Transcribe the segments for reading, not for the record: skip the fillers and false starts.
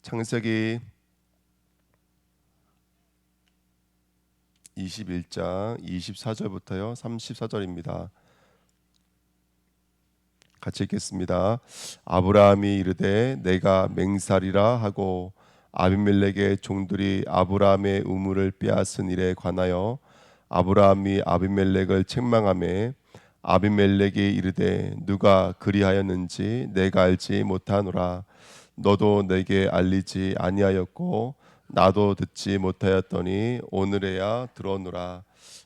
창세기 21장 24절부터요 34절입니다. 같이 읽겠습니다. 아브라함이 이르되 내가 맹살이라 하고 아비멜렉의 종들이 아브라함의 우물을 빼앗은 일에 관하여 아브라함이 아비멜렉을 책망하매 아비멜렉이 이르되 누가 그리하였는지 내가 알지 못하노라. 너도 내게 알리지 아니하였고 나도 듣지 못하였더니 오늘에야 들어오노라.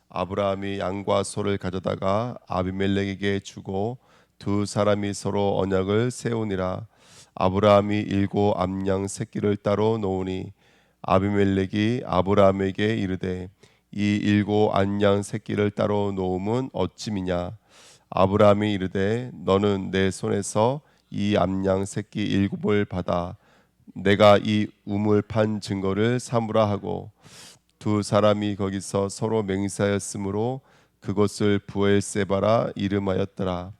아브라함이 양과 소를 가져다가 아비멜렉에게 주고 두 사람이 서로 언약을 세우니라. 아브라함이 일곱 암양 새끼를 따로 놓으니 아비멜렉이 아브라함에게 이르되 이 일곱 암양 새끼를 따로 놓음은 어찌미냐. 아브라함이 이르되 너는 내 손에서 이 암양 새끼 일곱을 받아 내가 이 우물 판 증거를 삼으라 하고 두 사람이 거기서 서로 맹세하였으므로 그곳을 부엘세바라 이름하였더라.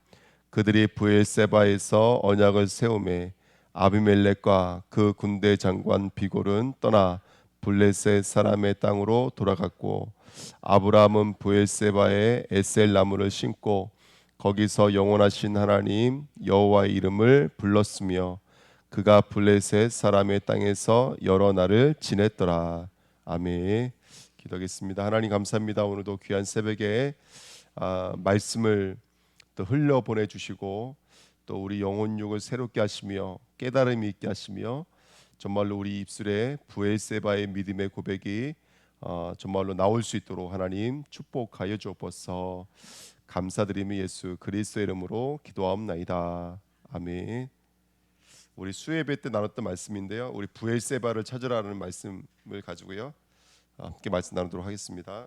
그들이 부엘세바에서 언약을 세우매 아비멜렉과 그 군대 장관 비골은 떠나 블레셋 사람의 땅으로 돌아갔고 아브라함은 부엘세바에 에셀 나무를 심고 거기서 영원하신 하나님 여호와의 이름을 불렀으며 그가 블레셋 사람의 땅에서 여러 날을 지냈더라. 아멘. 기도하겠습니다. 하나님 감사합니다. 오늘도 귀한 새벽에 말씀을 또 흘려 보내주시고 또 우리 영혼육을 새롭게 하시며 깨달음이 있게 하시며 정말로 우리 입술에 부엘세바의 믿음의 고백이 정말로 나올 수 있도록 하나님 축복하여 주옵소서. 감사드리며 예수 그리스도의 이름으로 기도하옵나이다. 아멘. 우리 수예배 때 나눴던 말씀인데요. 우리 부엘세바를 찾으라는 말씀을 가지고요. 함께 말씀 나누도록 하겠습니다.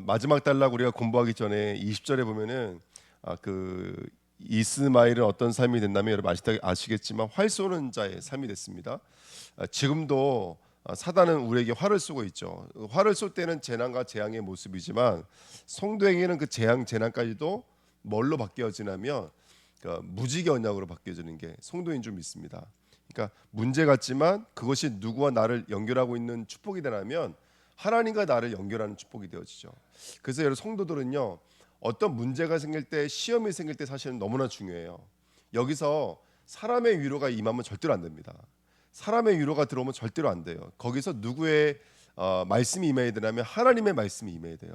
마지막 단락 우리가 공부하기 전에 20절에 보면은 그 이스마엘은 어떤 삶이 됐냐면 여러분 아시겠지만 활 쏘는 자의 삶이 됐습니다. 지금도 사단은 우리에게 활을 쏘고 있죠. 활을 쏠 때는 재난과 재앙의 모습이지만 성도에게는 그 재앙 재난까지도 뭘로 바뀌어지냐면 무지개 언약으로 바뀌어지는 게 성도인 줄 믿습니다. 그러니까 문제 같지만 그것이 누구와 나를 연결하고 있는 축복이 되냐면 하나님과 나를 연결하는 축복이 되어지죠. 그래서 여러분 성도들은요 어떤 문제가 생길 때 시험이 생길 때 사실은 너무나 중요해요. 여기서 사람의 위로가 임하면 절대로 안 됩니다. 사람의 위로가 들어오면 절대로 안 돼요. 거기서 누구의 말씀이 임해야 되냐면 하나님의 말씀이 임해야 돼요.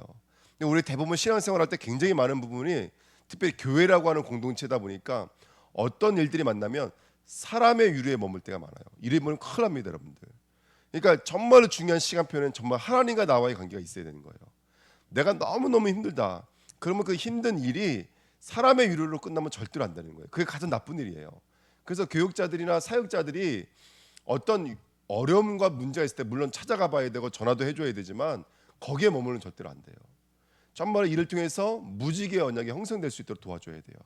근데 우리 대부분 신앙생활할 때 굉장히 많은 부분이 특별히 교회라고 하는 공동체다 보니까 어떤 일들이 만나면 사람의 위로에 머물 때가 많아요. 이래 보면 큰일 납니다, 여러분들. 그러니까 정말로 중요한 시간표는 정말 하나님과 나와의 관계가 있어야 되는 거예요. 내가 너무너무 힘들다. 그러면 그 힘든 일이 사람의 위로로 끝나면 절대로 안 되는 거예요. 그게 가장 나쁜 일이에요. 그래서 교육자들이나 사역자들이 어떤 어려움과 문제가 있을 때 물론 찾아가 봐야 되고 전화도 해줘야 되지만 거기에 머무르면 절대로 안 돼요. 정말 이를 통해서 무지개 언약이 형성될 수 있도록 도와줘야 돼요.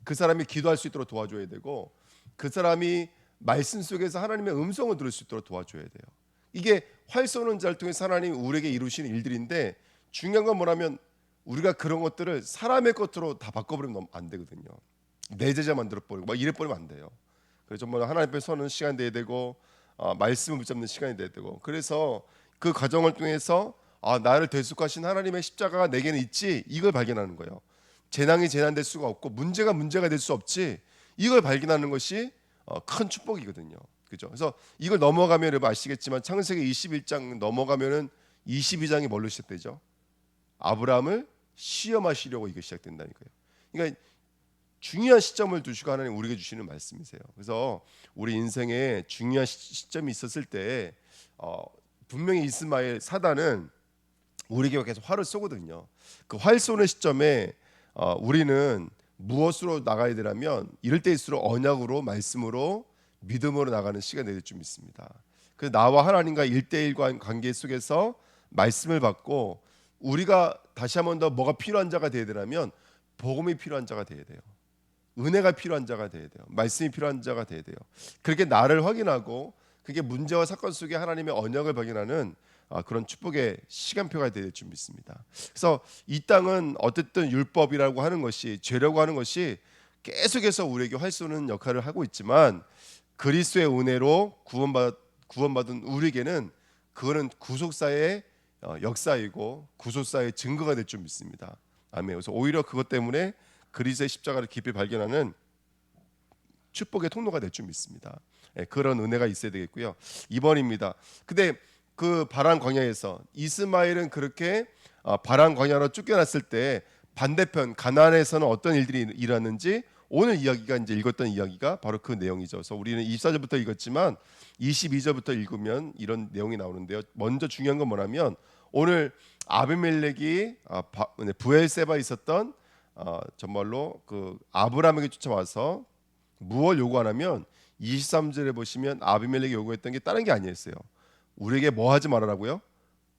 그 사람이 기도할 수 있도록 도와줘야 되고 그 사람이 말씀 속에서 하나님의 음성을 들을 수 있도록 도와줘야 돼요. 이게 활 쏘는 자를 통해서 하나님이 우리에게 이루시는 일들인데 중요한 건 뭐냐면 우리가 그런 것들을 사람의 것으로 다 바꿔버리면 안 되거든요. 내 제자 만들어버리고 막 이래버리면 안 돼요. 그래서 정말 하나님 앞에 서는 시간이 돼야 되고 말씀을 붙잡는 시간이 돼야 되고 그래서 그 과정을 통해서 나를 대속하신 하나님의 십자가가 내게는 있지 이걸 발견하는 거예요. 재난이 재난될 수가 없고 문제가 문제가 될 수 없지 이걸 발견하는 것이 큰 축복이거든요. 그죠? 그래서 이걸 넘어가면 여러분 아시겠지만 창세기 21장 넘어가면은 22장이 뭘로 시작되죠? 아브라함을 시험하시려고 이게 시작된다니까요. 그러니까 중요한 시점을 두시고 하나님 우리에게 주시는 말씀이세요. 그래서 우리 인생에 중요한 시점이 있었을 때 분명히 이스마엘 사단은 우리에게 계속 활을 쏘거든요. 그 활 쏘는 시점에 우리는 무엇으로 나가야 되냐면 이럴 때일수록 언약으로 말씀으로 믿음으로 나가는 시간이 될 줄 믿습니다. 그래서 나와 하나님과 1대1 관계 속에서 말씀을 받고 우리가 다시 한 번 더 뭐가 필요한 자가 되어야 되냐면 복음이 필요한 자가 되어야 돼요. 은혜가 필요한 자가 되어야 돼요. 말씀이 필요한 자가 되어야 돼요. 그렇게 나를 확인하고 그게 문제와 사건 속에 하나님의 언약을 발견하는 그런 축복의 시간표가 될 줄 믿습니다. 그래서 이 땅은 어쨌든 율법이라고 하는 것이 죄라고 하는 것이 계속해서 우리에게 활쏘는 역할을 하고 있지만 그리스도의 은혜로 구원받은 우리에게는 그거는 구속사의 역사이고 구속사의 증거가 될 줄 믿습니다. 아멘. 그래서 오히려 그것 때문에 그리스도의 십자가를 깊이 발견하는 축복의 통로가 될 줄 믿습니다. 그런 은혜가 있어야 되겠고요. 2번입니다. 근데 그 바란 광야에서 이스마엘은 그렇게 바란 광야로 쫓겨났을 때 반대편 가나안에서는 어떤 일들이 일어났는지 오늘 이야기가 이제 읽었던 이야기가 바로 그 내용이죠. 그래서 우리는 24절부터 읽었지만 22절부터 읽으면 이런 내용이 나오는데요. 먼저 중요한 건 뭐냐면 오늘 아비멜렉이 부엘세바에 있었던 정말로 그 아브라함에게 쫓아와서 무엇을 요구하냐면 23절에 보시면 아비멜렉이 요구했던 게 다른 게 아니었어요. 우리에게 뭐 하지 말라고요?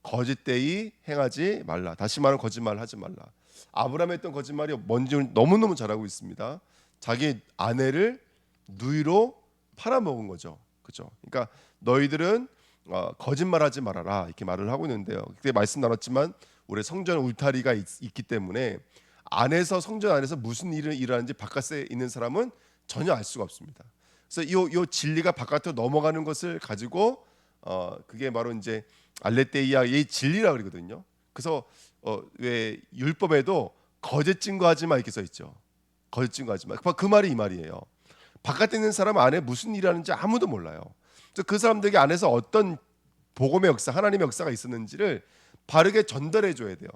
거짓되이 행하지 말라. 다시 말하면 거짓말을 하지 말라. 아브라함이 했던 거짓말이 뭔지 너무너무 잘 알고 있습니다. 자기 아내를 누이로 팔아먹은 거죠. 그렇죠? 그러니까 너희들은 거짓말하지 말아라 이렇게 말을 하고 있는데요. 그때 말씀 나눴지만 우리 성전 울타리가 있기 때문에 안에서 성전 안에서 무슨 일을 일하는지 바깥에 있는 사람은 전혀 알 수가 없습니다. 그래서 이 진리가 바깥으로 넘어가는 것을 가지고 그게 바로 이제 알레테이아의 진리라 그러거든요. 그래서 왜 율법에도 거짓 증거하지 마 이렇게 써 있죠. 거짓 증거하지 마. 그 말이 이 말이에요. 바깥에 있는 사람 안에 무슨 일을 하는지 아무도 몰라요. 그래서 그 사람들에게 안에서 어떤 복음의 역사, 하나님의 역사가 있었는지를 바르게 전달해 줘야 돼요.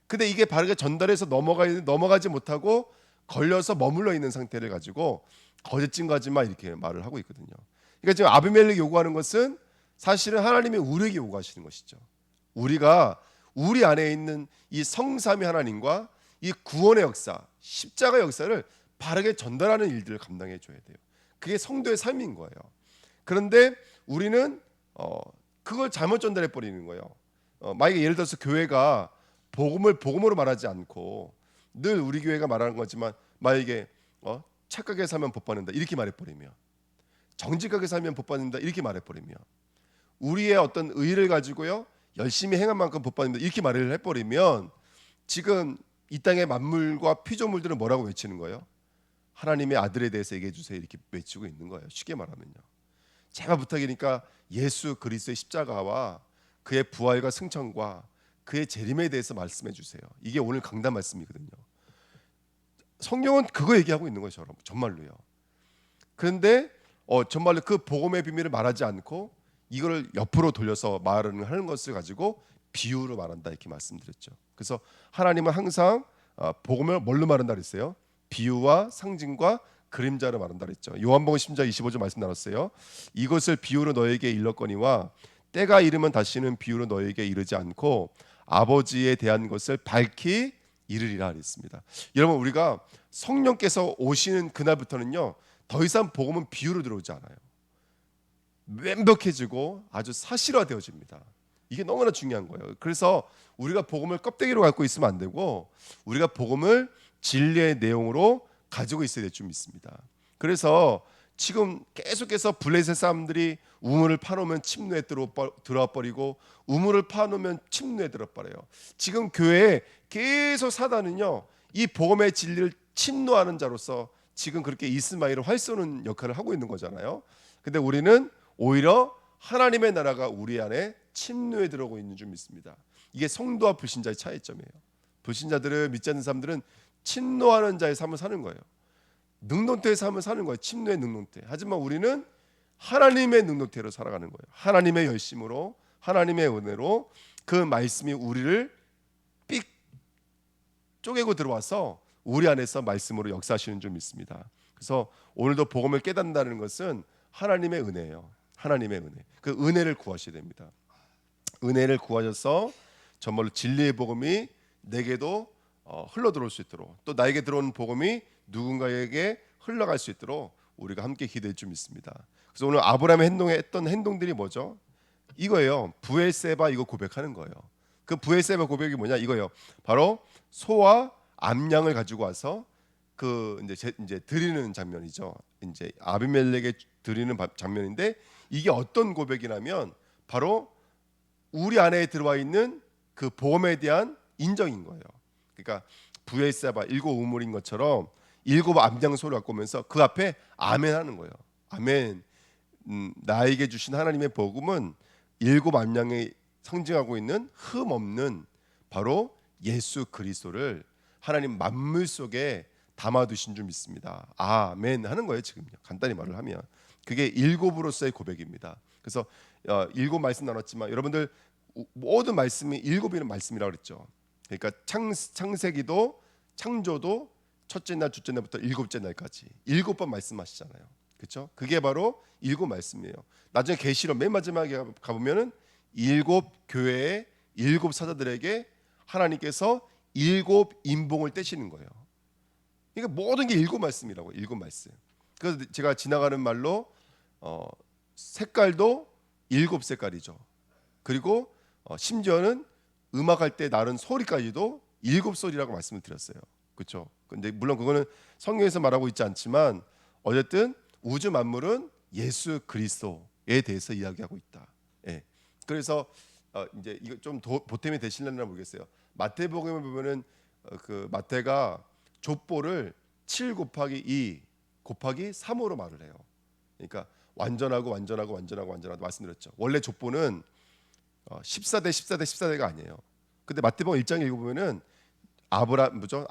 근데 이게 바르게 전달해서 넘어가지 못하고 걸려서 머물러 있는 상태를 가지고 거짓 증거하지 마 이렇게 말을 하고 있거든요. 그러니까 지금 아비멜렉이 요구하는 것은 사실은 하나님이 우리에게 요구하시는 것이죠. 우리가 우리 안에 있는 이 성삼위 하나님과 이 구원의 역사, 십자가 역사를 바르게 전달하는 일들을 감당해 줘야 돼요. 그게 성도의 삶인 거예요. 그런데 우리는 그걸 잘못 전달해 버리는 거예요. 만약에 예를 들어서 교회가 복음으로 말하지 않고 늘 우리 교회가 말하는 거지만 만약에 착하게 살면 복 받는다 이렇게 말해버리면 정직하게 살면 복 받는다 이렇게 말해버리면 우리의 어떤 의의를 가지고요 열심히 행한 만큼 복 받는다 이렇게 말을 해버리면 지금 이 땅의 만물과 피조물들은 뭐라고 외치는 거예요? 하나님의 아들에 대해서 얘기해 주세요 이렇게 외치고 있는 거예요. 쉽게 말하면요. 제발 부탁이니까 예수 그리스도의 십자가와 그의 부활과 승천과 그의 재림에 대해서 말씀해 주세요. 이게 오늘 강단 말씀이거든요. 성경은 그거 얘기하고 있는 거죠. 정말로요. 그런데 정말로 그 복음의 비밀을 말하지 않고 이거를 옆으로 돌려서 말을 하는 것을 가지고 비유로 말한다 이렇게 말씀드렸죠. 그래서 하나님은 항상 복음을 뭘로 말한다 그랬어요? 비유와 상징과 그림자로 말한다 그랬죠. 요한복음 10장 25절 말씀 나눴어요. 이것을 비유로 너에게 일렀거니와 때가 이르면 다시는 비유로 너에게 이르지 않고 아버지에 대한 것을 밝히 이르리라 그랬습니다. 여러분 우리가 성령께서 오시는 그날부터는요 더 이상 복음은 비유로 들어오지 않아요. 완벽해지고 아주 사실화되어집니다. 이게 너무나 중요한 거예요. 그래서 우리가 복음을 껍데기로 갖고 있으면 안 되고 우리가 복음을 진리의 내용으로 가지고 있어야 될 줄 믿습니다. 그래서 지금 계속해서 블레셋 사람들이 우물을 파놓으면 침노에 들어와 버리고 우물을 파놓으면 침노에 들어 버려요. 지금 교회에 계속 사단은요 이 복음의 진리를 침노하는 자로서 지금 그렇게 이스마엘을 활쏘는 역할을 하고 있는 거잖아요. 근데 우리는 오히려 하나님의 나라가 우리 안에 침노에 들어오고 있는 줄 믿습니다. 이게 성도와 불신자의 차이점이에요. 불신자들은 믿지 않는 사람들은 침노하는 자의 삶을 사는 거예요. 능동태의 삶을 사는 거예요. 침노의 능동태. 하지만 우리는 하나님의 능동태로 살아가는 거예요. 하나님의 열심으로 하나님의 은혜로 그 말씀이 우리를 삑 쪼개고 들어와서 우리 안에서 말씀으로 역사하시는 줄 믿습니다. 그래서 오늘도 복음을 깨닫는다는 것은 하나님의 은혜예요. 하나님의 은혜. 그 은혜를 구하셔야 됩니다. 은혜를 구하셔서 정말로 진리의 복음이 내게도 흘러 들어올 수 있도록 또 나에게 들어오는 복음이 누군가에게 흘러갈 수 있도록 우리가 함께 기도할 줄 믿습니다. 그래서 오늘 아브라함의 했던 행동들이 뭐죠? 이거예요. 부엘세바 이거 고백하는 거예요. 그 부엘세바 고백이 뭐냐 이거예요. 바로 소와 암양을 가지고 와서 그 이제 드리는 장면이죠. 이제 아비멜렉에 드리는 장면인데 이게 어떤 고백이냐면 바로 우리 안에 들어와 있는 그 복음에 대한 인정인 거예요. 그러니까 부엘세바 일곱 우물인 것처럼 일곱 암양 소를 갖고 오면서 그 앞에 아멘 하는 거예요. 아멘. 나에게 주신 하나님의 복음은 일곱 암양이 상징하고 있는 흠 없는 바로 예수 그리스도를 하나님 만물 속에 담아두신 줄 믿습니다. 아멘 하는 거예요. 지금요. 간단히 말을 하면 그게 일곱으로서의 고백입니다. 그래서 일곱 말씀 나눴지만 여러분들 모든 말씀이 일곱이는 말씀이라고 그랬죠. 그러니까 창세기도 창조도 첫째 날, 둘째 날부터 일곱째 날까지 일곱 번 말씀하시잖아요. 그렇죠? 그게 바로 일곱 말씀이에요. 나중에 계시록 맨 마지막에 가보면은 일곱 교회의 일곱 사자들에게 하나님께서 일곱 인봉을 떼시는 거예요. 그러니까 모든 게 일곱 말씀이라고. 일곱 말씀. 그래서 제가 지나가는 말로 색깔도 일곱 색깔이죠. 그리고 심지어는 음악할 때 나는 소리까지도 일곱 소리라고 말씀을 드렸어요. 그렇죠? 근데 물론 그거는 성경에서 말하고 있지 않지만 어쨌든 우주 만물은 예수 그리스도에 대해서 이야기하고 있다. 예. 그래서 이제 이거 좀 보탬이 되실려나 모르겠어요. 마태복음에 보면은 그 마태가 족보를 7 곱하기 2 곱하기 3으로 말을 해요. 그러니까 완전하고 말씀드렸죠. 원래 족보는 14대 14대 14대가 아니에요. 근데 마태복음 1장 읽어보면은 아담부터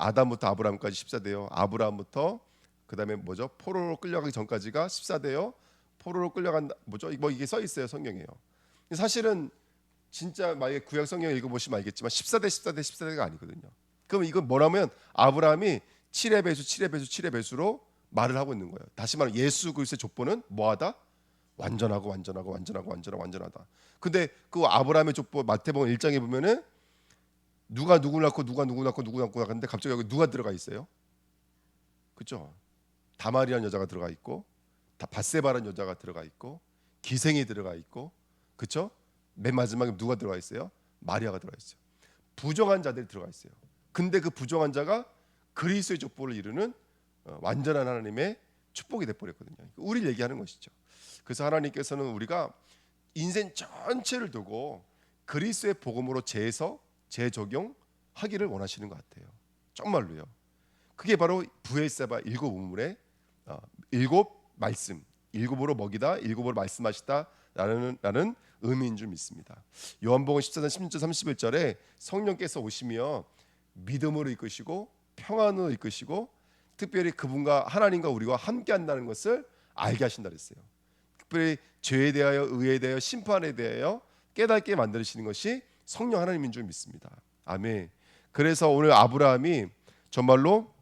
아브라함까지 14대요. 아브라함부터 그다음에 포로로 끌려가기 전까지가 14대요. 포로로 끌려간 이게 써 있어요. 성경에요. 사실은 진짜 만약에 구약 성경 읽어보시면 알겠지만 14대 14대 14대가 아니거든요. 그럼 이건 뭐라면 아브라함이 7의 배수 7의 배수 7의 배수로 말을 하고 있는 거예요. 다시 말하면 예수 그리스도의 족보는 뭐하다? 완전하다. 근데 그 아브라함의 족보 마태복음 1장에 보면은 누가 누구를 낳고 누가 누구 낳고 하는데 갑자기 여기 누가 들어가 있어요? 그렇죠? 다말이라는 여자가 들어가 있고 밧세바라는 여자가 들어가 있고 기생이 들어가 있고 그렇죠? 맨 마지막에 누가 들어가 있어요? 마리아가 들어가 있어요. 부정한 자들이 들어가 있어요. 근데 그 부정한 자가 그리스도의 족보를 이루는 완전한 하나님의 축복이 돼버렸거든요. 우리를 얘기하는 것이죠. 그래서 하나님께서는 우리가 인생 전체를 두고 그리스도의 복음으로 재적용하기를 원하시는 것 같아요. 정말로요. 그게 바로 부엘세바 일곱 우물의 일곱 말씀, 일곱으로 먹이다, 일곱으로 말씀하시다라는 의미인 줄 믿습니다. 요한복음 14장 16절 31절에 성령께서 오시며 믿음으로 이끄시고 평안으로 이끄시고 특별히 그분과 하나님과 우리와 함께 한다는 것을 알게 하신다 그랬어요. 특별히 죄에 대하여 의에 대하여 심판에 대하여 깨닫게 만드시는 것이 성령 하나님인 줄 믿습니다. 아멘. 그래서 오늘 아브라함이 정말로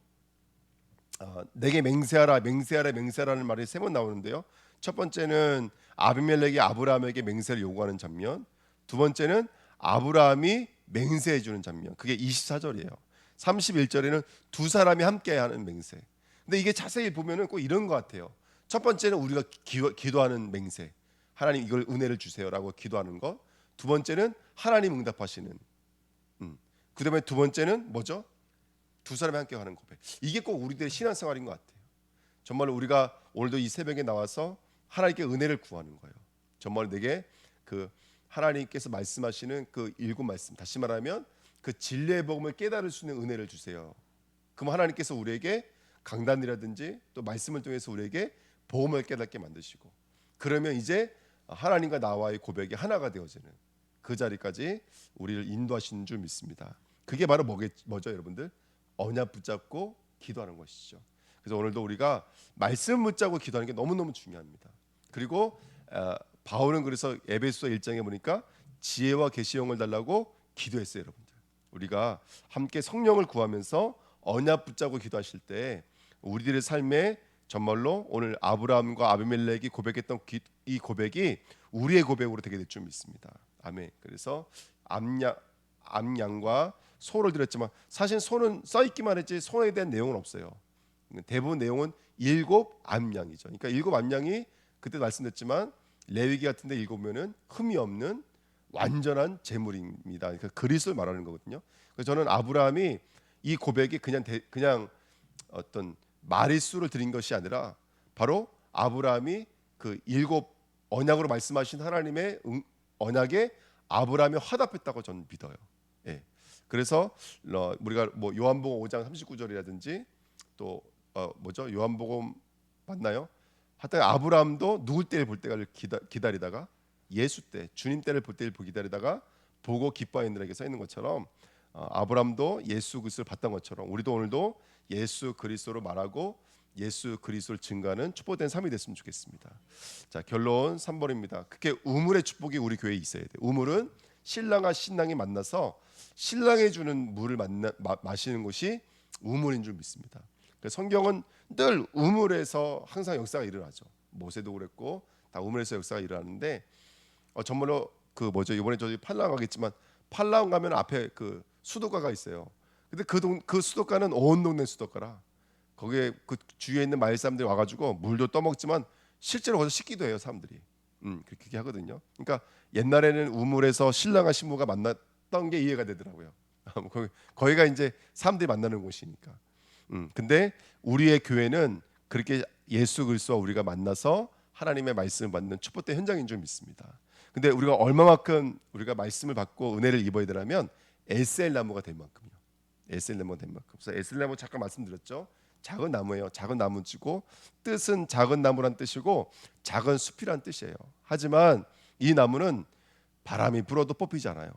내게 맹세하라는 말이 세 번 나오는데요. 첫 번째는 아비멜렉이 아브라함에게 맹세를 요구하는 장면, 두 번째는 아브라함이 맹세해 주는 장면. 그게 24절이에요. 31절에는 두 사람이 함께하는 맹세. 근데 이게 자세히 보면은 꼭 이런 것 같아요. 첫 번째는 우리가 기도하는 맹세. 하나님 이걸 은혜를 주세요라고 기도하는 것. 두 번째는 하나님 응답하시는. 그다음에 두 번째는 뭐죠? 두 사람이 함께 하는 고백. 이게 꼭 우리들의 신앙생활인 것 같아요. 정말 우리가 오늘도 이 새벽에 나와서 하나님께 은혜를 구하는 거예요. 정말 내게 그 하나님께서 말씀하시는 그 일곱 말씀, 다시 말하면 그 진리의 복음을 깨달을 수 있는 은혜를 주세요. 그럼 하나님께서 우리에게 강단이라든지 또 말씀을 통해서 우리에게 복음을 깨닫게 만드시고, 그러면 이제 하나님과 나와의 고백이 하나가 되어지는 그 자리까지 우리를 인도하시는 줄 믿습니다. 그게 바로 뭐죠, 여러분들? 언약 붙잡고 기도하는 것이죠. 그래서 오늘도 우리가 말씀 붙잡고 기도하는 게 너무너무 중요합니다. 그리고 바울은 그래서 에베소서 1장에 보니까 지혜와 계시형을 달라고 기도했어요. 여러분들, 우리가 함께 성령을 구하면서 언약 붙잡고 기도하실 때 우리들의 삶에 정말로 오늘 아브라함과 아비멜렉이 고백했던 이 고백이 우리의 고백으로 되게 될 줄 믿습니다. 아멘. 그래서 암양과 소를 드렸지만 사실 소는 써있기만 했지 소에 대한 내용은 없어요. 대부분 내용은 일곱 암양이죠. 그러니까 일곱 암양이 그때 말씀드렸지만 레위기 같은데 읽으면은 흠이 없는 완전한 제물입니다. 그러니까 그리스도를 말하는 거거든요. 그래서 저는 아브라함이 이 고백이 그냥 어떤 마리수를 드린 것이 아니라 바로 아브라함이 그 일곱 언약으로 말씀하신 하나님의 언약에 아브라함이 화답했다고 저는 믿어요. 예. 그래서 우리가 뭐 요한복음 5장 39절이라든지 또 요한복음 맞나요? 하여튼 아브라함도 누굴 때를 볼 때를 기다리다가 예수 때 주님 때를 볼 때를 기다리다가 보고 기뻐하는 이에게 써 있는 것처럼 아브라함도 예수 그리스도를 봤던 것처럼 우리도 오늘도 예수 그리스도로 말하고 예수 그리스도를 증거하는 축복된 삶이 됐으면 좋겠습니다. 자, 결론 3번입니다. 그게 우물의 축복이 우리 교회에 있어야 돼. 우물은 신랑과 신랑이 만나서 신랑이 주는 물을 마시는 곳이 우물인 줄 믿습니다. 성경은 늘 우물에서 항상 역사가 일어나죠. 모세도 그랬고 다 우물에서 역사가 일어나는데 정말로 이번에 저희 팔라우 가겠지만 팔라우 가면 앞에 그 수도가가 있어요. 근데 그 수도가는 온 동네 수도가라. 거기에 그 주위에 있는 마을 사람들이 와가지고 물도 떠먹지만 실제로 거기서 씻기도 해요 사람들이. 그렇게 하거든요. 그러니까 옛날에는 우물에서 신랑과 신부가 만났던 게 이해가 되더라고요. 거기가 이제 사람들이 만나는 곳이니까. 근데 우리의 교회는 그렇게 예수 그리스도와 우리가 만나서 하나님의 말씀을 받는 축복된 현장인 줄 믿습니다. 근데 우리가 얼마만큼 우리가 말씀을 받고 은혜를 입어야 되냐면 에셀 나무가 될 만큼요. 에셀 나무가 될 만큼. 그래서 에셀 나무 잠깐 말씀드렸죠. 작은 나무예요. 작은 나무지고 뜻은 작은 나무란 뜻이고 작은 숲이란 뜻이에요. 하지만 이 나무는 바람이 불어도 뽑히지 않아요.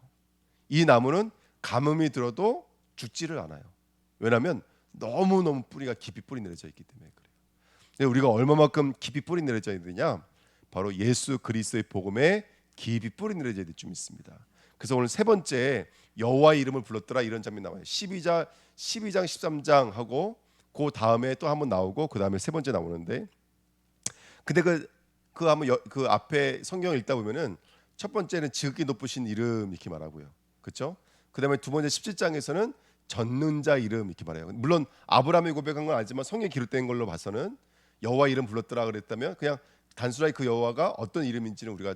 이 나무는 가뭄이 들어도 죽지를 않아요. 왜냐하면 너무너무 뿌리가 깊이 뿌리 내려져 있기 때문에 그래요. 근데 우리가 얼마만큼 깊이 뿌리 내려져야 되냐? 바로 예수 그리스도의 복음에 깊이 뿌리 내려져야 될 줄 믿습니다. 그래서 오늘 세 번째 여호와의 이름을 불렀더라 이런 장면이 나와요. 12장 13장 하고 그 다음에 또 한번 나오고 그 다음에 세 번째 나오는데 근데 그 앞에 성경을 읽다 보면은 첫 번째는 지극히 높으신 이름 이렇게 말하고요. 그렇죠? 그 다음에 두 번째 17장에서는 젖는 자 이름 이렇게 말해요. 물론 아브라함이 고백한 건 아니지만 성경에 기록된 걸로 봐서는 여호와 이름 불렀더라 그랬다면 그냥 단순하게 그 여호와가 어떤 이름인지는 우리가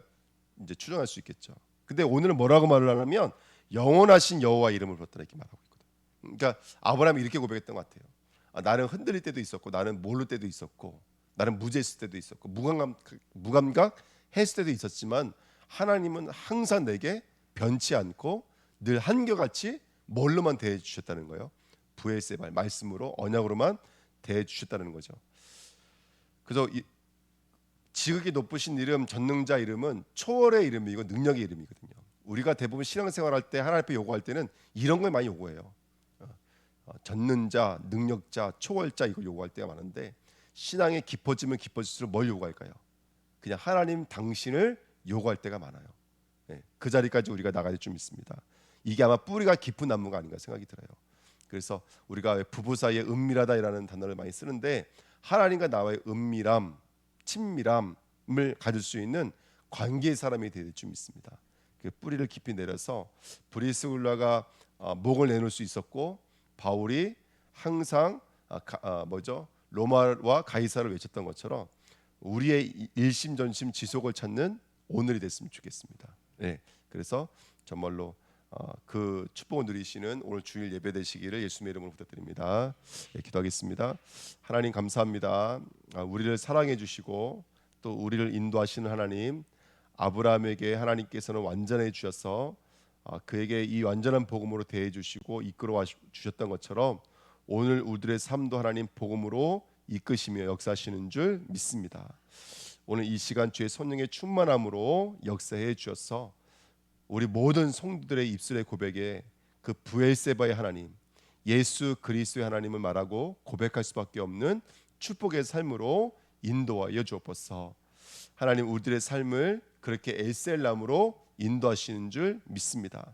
이제 추정할 수 있겠죠. 근데 오늘은 뭐라고 말을 하냐면 영원하신 여호와 이름을 불렀더라 이렇게 말하고 있거든요. 그러니까 아브라함이 이렇게 고백했던 것 같아요. 나는 흔들릴 때도 있었고 나는 모를 때도 있었고 나는 무죄했을 때도 있었고 무감각 했을 때도 있었지만 하나님은 항상 내게 변치 않고 늘 한결같이 뭘로만 대해 주셨다는 거예요. 부엘세발 말씀으로 언약으로만 대해 주셨다는 거죠. 그래서 지극히 높으신 이름 전능자 이름은 초월의 이름이고 능력의 이름이거든요. 우리가 대부분 신앙생활할 때 하나님 앞에 요구할 때는 이런 걸 많이 요구해요. 전능자, 능력자, 초월자 이걸 요구할 때가 많은데 신앙이 깊어지면 깊어질수록 뭘 요구할까요? 그냥 하나님 당신을 요구할 때가 많아요. 그 자리까지 우리가 나가야 될 줄 믿습니다. 이게 아마 뿌리가 깊은 나무가 아닌가 생각이 들어요. 그래서 우리가 부부 사이에 은밀하다라는 단어를 많이 쓰는데 하나님과 나와의 은밀함, 친밀함을 가질 수 있는 관계의 사람이 될 줄 믿습니다. 그 뿌리를 깊이 내려서 브리스울라가 목을 내놓을 수 있었고 바울이 항상 로마와 가이사를 외쳤던 것처럼 우리의 일심전심 지속을 찾는 오늘이 됐으면 좋겠습니다. 그래서 정말로 그 축복을 누리시는 오늘 주일 예배 되시기를 예수님의 이름으로 부탁드립니다. 기도하겠습니다. 하나님 감사합니다. 우리를 사랑해 주시고 또 우리를 인도하시는 하나님, 아브라함에게 하나님께서는 완전해 주셔서 그에게 이 완전한 복음으로 대해 주시고 이끌어 주셨던 것처럼 오늘 우리들의 삶도 하나님 복음으로 이끄시며 역사하시는 줄 믿습니다. 오늘 이 시간 주의 성령의 충만함으로 역사해 주셔서 우리 모든 성도들의 입술의 고백에 그 부엘세바의 하나님, 예수 그리스도의 하나님을 말하고 고백할 수밖에 없는 축복의 삶으로 인도하여 주옵소서. 하나님 우리들의 삶을 그렇게 엘셀남으로 인도하시는 줄 믿습니다.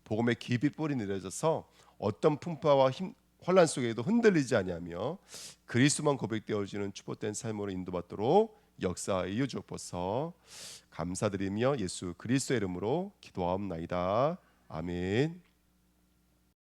복음의 깊이 뿌리 내려져서 어떤 풍파와 혼란 속에도 흔들리지 아니하며 그리스도만 고백되어지는 축복된 삶으로 인도받도록 역사하여 주옵소서. 감사드리며 예수 그리스도의 이름으로 기도하옵나이다. 아멘.